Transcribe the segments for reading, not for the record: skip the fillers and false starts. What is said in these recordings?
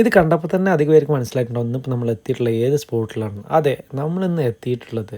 ഇത് കണ്ടപ്പോൾ തന്നെ അധികം പേർക്ക് മനസ്സിലായിട്ടുണ്ടോ ഇന്നിപ്പോൾ നമ്മൾ എത്തിയിട്ടുള്ള ഏത് സ്പോട്ടിലാണ്. അതെ, നമ്മളിന്ന് എത്തിയിട്ടുള്ളത്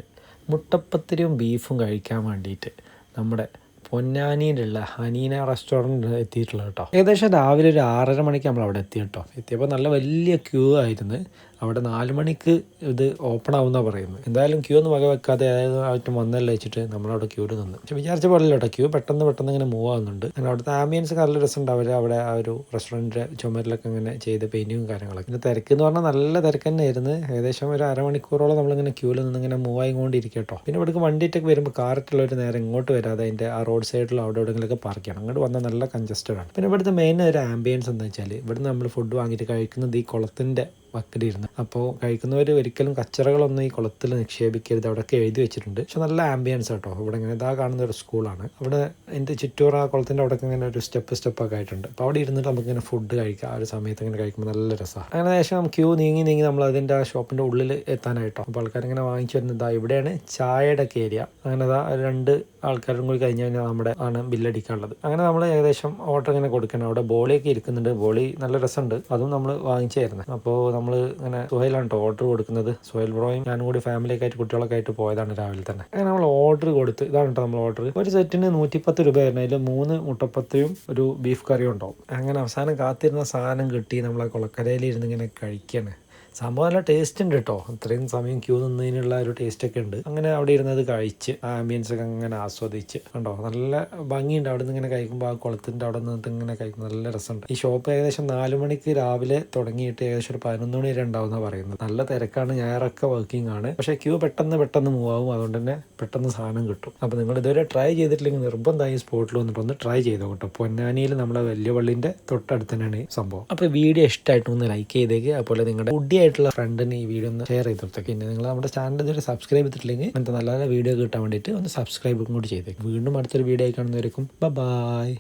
മുട്ടപ്പത്തിരിയും ബീഫും കഴിക്കാൻ വേണ്ടിയിട്ട് നമ്മുടെ പൊന്നാനിയിലുള്ള ഹനീന റെസ്റ്റോറൻറ്റ് എത്തിയിട്ടുള്ളത് കേട്ടോ. ഏകദേശം രാവിലെ ഒരു 6:30 മണിക്ക് നമ്മൾ അവിടെ എത്തി കേട്ടോ. എത്തിയപ്പോൾ നല്ല വലിയ ക്യൂ ആയിരുന്നു. അവിടെ 4 മണിക്ക് ഇത് ഓപ്പൺ ആവുമെന്നാണ് പറയുന്നത്. എന്തായാലും ക്യൂ ഒന്നും വക വെക്കാതെ ആയിട്ടും വന്നല്ലേ വെച്ചിട്ട് നമ്മളവിടെ ക്യൂവിൽ നിന്ന്. പക്ഷെ വിചാരിച്ച പോലെ കേട്ടോ, ക്യൂ പെട്ടെന്ന് ഇങ്ങനെ മൂവ് ആവുന്നുണ്ട്. അങ്ങനെ അവിടുത്തെ ആംബിയൻസ് നല്ല രസമുണ്ട്. അവിടെ ആ ഒരു റെസ്റ്റോറൻറ്റിൻ്റെ ചുമരിലൊക്കെ ഇങ്ങനെ ചെയ്ത പെയിൻറ്റിങ്ങും കാര്യങ്ങളൊക്കെ. പിന്നെ തിരക്ക് എന്ന് പറഞ്ഞാൽ നല്ല തിരക്ക് തന്നെയായിരുന്നു. ഏകദേശം ഒരു അരമണിക്കൂറോളം നമ്മളിങ്ങനെ ക്യൂവിൽ നിന്ന് ഇങ്ങനെ മൂവ് ആയിക്കൊണ്ടിരിക്കും കേട്ടോ. പിന്നെ ഇവിടേക്ക് വണ്ടിയിട്ടൊക്കെ വരുമ്പോൾ കാറിട്ടുള്ളവർ നേരെ ഇങ്ങോട്ട് വരാതെ അതിൻ്റെ ആ റോഡ് സൈഡിൽ അവിടെ എവിടെയെങ്കിലൊക്കെ പാർക്ക് ചെയ്യണം. അങ്ങോട്ട് വന്നാൽ നല്ല കൺജസ്റ്റഡ് ആണ്. പിന്നെ ഇവിടുത്തെ മെയിൻ ഒരു ആംബിയൻസ് എന്താ വെച്ചാൽ ഇവിടുന്ന് നമ്മൾ ഫുഡ് വാങ്ങിയിട്ട് കഴിക്കുന്നത് ഈ കുളത്തിൻ്റെ വക്കിലിരുന്ന്. അപ്പോൾ കഴിക്കുന്നവർ ഒരിക്കലും കച്ചറകളൊന്നും ഈ കുളത്തിൽ നിക്ഷേപിക്കരുത്, അവിടെയൊക്കെ എഴുതി വെച്ചിട്ടുണ്ട്. പക്ഷെ നല്ല ആംബിയൻസ് കേട്ടോ. ഇവിടെ ഇങ്ങനെ ഇതാ കാണുന്ന ഒരു സ്കൂളാണ്. അവിടെ എൻ്റെ ചുറ്റൂർ ആ കുളത്തിൻ്റെ അവിടെ ഇങ്ങനെ ഒരു സ്റ്റെപ്പൊക്കെ ആയിട്ടുണ്ട്. അപ്പോൾ അവിടെ ഇരുന്നിട്ട് നമുക്കിങ്ങനെ ഫുഡ് കഴിക്കാം. ആ ഒരു സമയത്ത് ഇങ്ങനെ കഴിക്കുമ്പോൾ നല്ല രസമാണ്. അങ്ങനെ ശേഷം ക്യൂ നീങ്ങി നമ്മൾ അതിൻ്റെ ആ ഷോപ്പിൻ്റെ ഉള്ളിൽ എത്താനായിട്ടോ. അപ്പോൾ ആൾക്കാരിങ്ങനെ വാങ്ങിച്ചു വരുന്നത് ഇവിടെയാണ് ചായയുടെ ഒക്കെ ഏരിയ. അങ്ങനെ 2 ആൾക്കാരും കൂടി കഴിഞ്ഞ് കഴിഞ്ഞാൽ നമ്മുടെ ആണ് ബില്ലടിക്കാനുള്ളത്. അങ്ങനെ നമ്മൾ ഏകദേശം ഓർഡർ ഇങ്ങനെ കൊടുക്കണം. അവിടെ ബോളിയൊക്കെ ഇരിക്കുന്നുണ്ട്. ബോളി നല്ല രസമുണ്ട്. അതും നമ്മൾ വാങ്ങിച്ചായിരുന്നു. അപ്പോൾ നമ്മൾ ഇങ്ങനെ സുഹൈലാണ് കേട്ടോ ഓർഡർ കൊടുക്കുന്നത്. സുഹൈൽ ബ്രോയും ഞാനും കൂടി ഫാമിലിയൊക്കെ ആയിട്ട് കുട്ടികളൊക്കെ ആയിട്ട് പോയതാണ് രാവിലെ തന്നെ. അങ്ങനെ നമ്മൾ ഓർഡർ കൊടുത്ത് ഇതാണ് കേട്ടോ നമ്മൾ ഓർഡർ. ഒരു സെറ്റിന് 110 രൂപ ആയിരുന്നു. അതിൽ 3 മുട്ടപ്പത്തിയും ഒരു ബീഫ് കറിയും ഉണ്ടാവും. അങ്ങനെ അവസാനം കാത്തിരുന്ന സാധനം കിട്ടി. നമ്മളെ കുളക്കരയിൽ ഇരുന്ന് ഇങ്ങനെ കഴിക്കുകയാണ്. സംഭവം നല്ല ടേസ്റ്റ് ഉണ്ട് കേട്ടോ. അത്രയും സമയം ക്യൂ നിന്നതിനുള്ള ഒരു ടേസ്റ്റ് ഒക്കെ ഉണ്ട്. അങ്ങനെ അവിടെ ഇരുന്നത് കഴിച്ച് ആംബിയൻസ് ഒക്കെ അങ്ങനെ ആസ്വദിച്ച് കണ്ടോ. നല്ല ഭംഗിയുണ്ട്. അവിടെ നിന്ന് ഇങ്ങനെ കഴിക്കുമ്പോൾ ആ കുളത്തിൻ്റെ അവിടെ നിന്ന് ഇങ്ങനെ കഴിക്കുമ്പോൾ നല്ല രസമുണ്ട്. ഈ ഷോപ്പ് ഏകദേശം 4 മണിക്ക് രാവിലെ തുടങ്ങിയിട്ട് ഏകദേശം ഒരു 11 മണി വരെ ഉണ്ടാവുമെന്നാണ് പറയുന്നത്. നല്ല തിരക്കാണ്. ഞായറൊക്കെ വർക്കിംഗ് ആണ്. പക്ഷേ ക്യൂ പെട്ടെന്ന് മൂവ് ആവും. അതുകൊണ്ട് തന്നെ പെട്ടെന്ന് സാധനം കിട്ടും. അപ്പോൾ നിങ്ങൾ ഇതുവരെ ട്രൈ ചെയ്തിട്ടില്ലെങ്കിൽ നിർബന്ധമായി സ്പോട്ടിൽ വന്നിട്ട് ഒന്ന് ട്രൈ ചെയ്തോ കേട്ടോ. പൊന്നാനിയിൽ നമ്മളെ വലിയ പള്ളിൻ്റെ തൊട്ടടുത്ത് തന്നെയാണ് ഈ സംഭവം. അപ്പോൾ വീഡിയോ ഇഷ്ടമായിട്ട് ഒന്ന് ലൈക്ക് ചെയ്തേക്ക്. അതുപോലെ നിങ്ങളുടെ ഫുഡി ആയിട്ടുള്ള ഫ്രണ്ടിന് ഈ വീഡിയോ ഒന്ന് ഷെയർ ചെയ്ത് കൊടുത്തേക്ക്. പിന്നെ നിങ്ങൾ നമ്മുടെ ചാനൽ ഇതുവരെ സബ്സ്ക്രൈബ് ചെയ്തിട്ടില്ലെങ്കിൽ അങ്ങനത്തെ നല്ല നല്ല വീഡിയോ കിട്ടാൻ വേണ്ടിയിട്ട് ഒന്ന് സബ്സ്ക്രൈബും കൂടി ചെയ്തേക്കും. വീണ്ടും അടുത്തൊരു വീഡിയോ ആയി കാണുന്നവരേക്കും ബൈ.